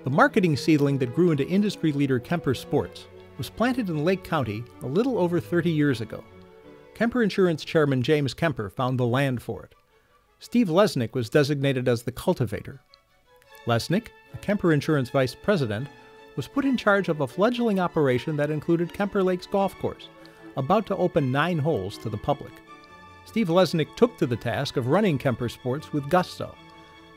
The marketing seedling that grew into industry leader KemperSports was planted in Lake County a little over 30 years ago. Kemper Insurance Chairman James Kemper found the land for it. Steve Lesnik was designated as the cultivator. Lesnik, a Kemper Insurance Vice President, was put in charge of a fledgling operation that included Kemper Lakes Golf Course, about to open 9 holes to the public. Steve Lesnik took to the task of running KemperSports with gusto.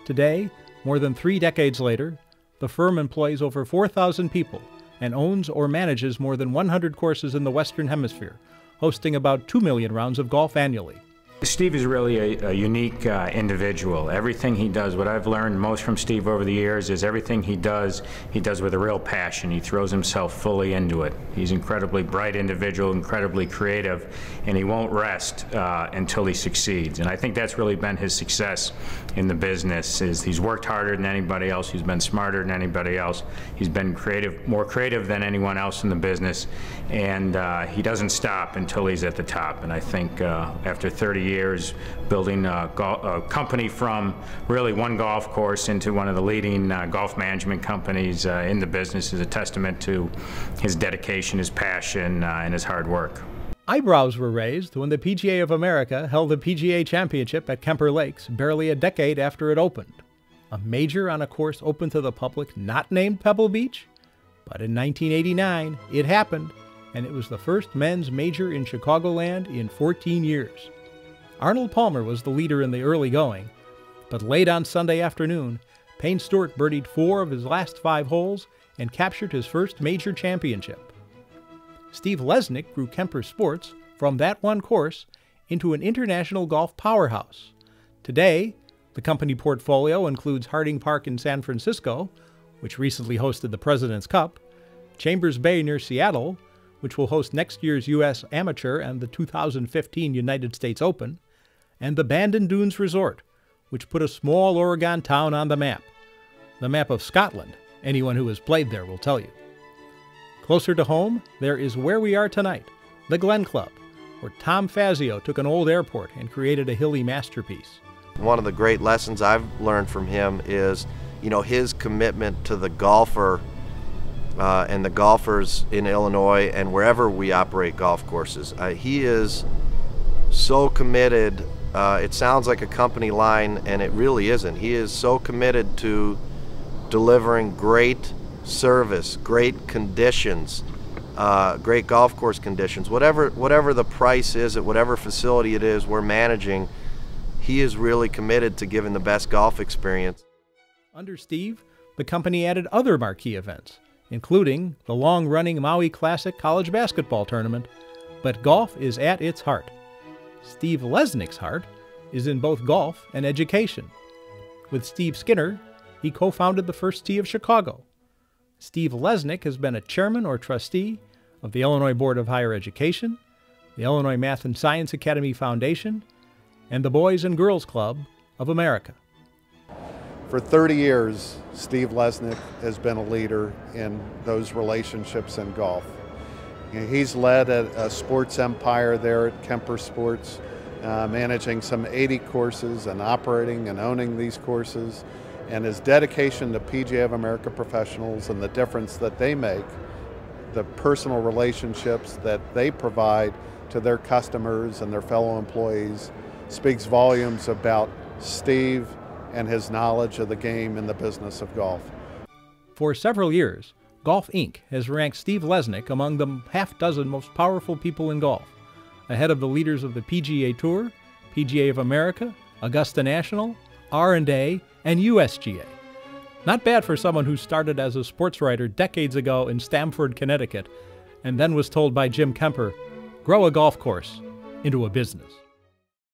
Today, more than 3 decades later, the firm employs over 4,000 people and owns or manages more than 100 courses in the Western Hemisphere, hosting about 2 million rounds of golf annually. Steve is really a unique individual. Everything he does, what I've learned most from Steve over the years is everything he does with a real passion. He throws himself fully into it. He's an incredibly bright individual, incredibly creative, and he won't rest until he succeeds. And I think that's really been his success in the business, is he's worked harder than anybody else, he's been smarter than anybody else, he's been more creative than anyone else in the business, and he doesn't stop until he's at the top. And I think after 30 years building a company from really one golf course into one of the leading golf management companies in the business is a testament to his dedication, his passion, and his hard work. Eyebrows were raised when the PGA of America held the PGA Championship at Kemper Lakes barely a decade after it opened. A major on a course open to the public not named Pebble Beach? But in 1989, it happened, and it was the first men's major in Chicagoland in 14 years. Arnold Palmer was the leader in the early going, but late on Sunday afternoon, Payne Stewart birdied 4 of his last 5 holes and captured his first major championship. Steve Lesnik grew KemperSports from that one course into an international golf powerhouse. Today, the company portfolio includes Harding Park in San Francisco, which recently hosted the President's Cup, Chambers Bay near Seattle, which will host next year's U.S. Amateur and the 2015 United States Open, and the Bandon Dunes Resort, which put a small Oregon town on the map of Scotland. Anyone who has played there will tell you. Closer to home, there is where we are tonight, the Glen Club, where Tom Fazio took an old airport and created a hilly masterpiece. One of the great lessons I've learned from him is, his commitment to the golfer and the golfers in Illinois and wherever we operate golf courses. He is so committed. It sounds like a company line, and it really isn't. He is so committed to delivering great service, great conditions, great golf course conditions. Whatever the price is at whatever facility it is we're managing, he is really committed to giving the best golf experience. Under Steve, the company added other marquee events, including the long-running Maui Classic college basketball tournament, but golf is at its heart. Steve Lesnik's heart is in both golf and education. With Steve Skinner, he co-founded the First Tee of Chicago. Steve Lesnik has been a chairman or trustee of the Illinois Board of Higher Education, the Illinois Math and Science Academy Foundation, and the Boys and Girls Club of America. For 30 years, Steve Lesnik has been a leader in those relationships in golf. He's led a sports empire there at KemperSports, managing some 80 courses and operating and owning these courses. And his dedication to PGA of America professionals and the difference that they make, the personal relationships that they provide to their customers and their fellow employees, speaks volumes about Steve and his knowledge of the game and the business of golf. For several years, Golf Inc. has ranked Steve Lesnik among the half-dozen most powerful people in golf, ahead of the leaders of the PGA Tour, PGA of America, Augusta National, R&A, and USGA. Not bad for someone who started as a sports writer decades ago in Stamford, Connecticut, and then was told by Jim Kemper, grow a golf course into a business.